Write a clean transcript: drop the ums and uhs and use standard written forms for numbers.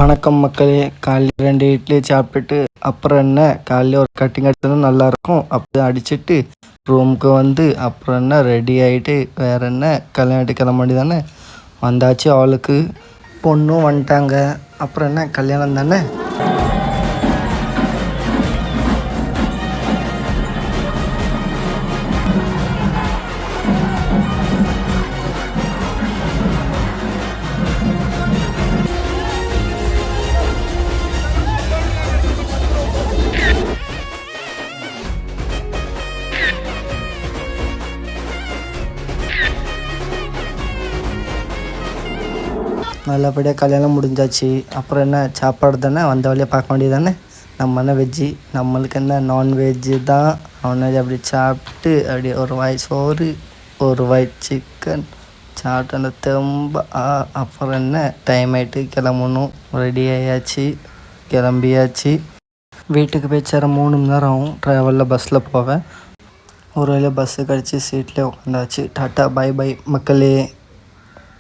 வணக்கம் மக்களே. காலையில் 2 இட்லி சாப்பிட்டுட்டு அப்புறம் என்ன காலையில் ஒரு கட்டிங் அடிச்சதுன்னா நல்லாயிருக்கும். அப்படி அடிச்சுட்டு ரூமுக்கு வந்து அப்புறம் என்ன ரெடி ஆகிட்டு வேறு என்ன கல்யாணத்துக்கு கிளம்ப வேண்டியதானே. வந்தாச்சு, அவளுக்கு பொண்ணும் வந்துட்டாங்க. அப்புறம் என்ன கல்யாணம் தானே. நல்லபடியாக கல்யாணம் முடிஞ்சாச்சு. அப்புறம் என்ன சாப்பாடு தானே, வந்த வழியாக பார்க்க வேண்டியது தானே. நம்ம என்ன வெஜ்ஜி, நம்மளுக்கு என்ன நான்வெஜ்ஜு தான். நான்வெஜ் அப்படி சாப்பிட்டு அப்படி ஒரு வாய் சோறு, ஒரு வாய் சிக்கன் சாப்பிட்டு அந்த தெம்ப. அப்புறம் என்ன டைம் ஆகிட்டு கிளம்பணும். ரெடி ஆயாச்சு, கிளம்பியாச்சு. வீட்டுக்கு போய் சேர 3 மணி நேரம் ஆகும். ட்ராவலில் பஸ்ஸில் போவேன். ஒரு வேளை பஸ்ஸு கிடச்சி சீட்லேயே உட்காந்தாச்சு. டாட்டா பை பை மக்களே.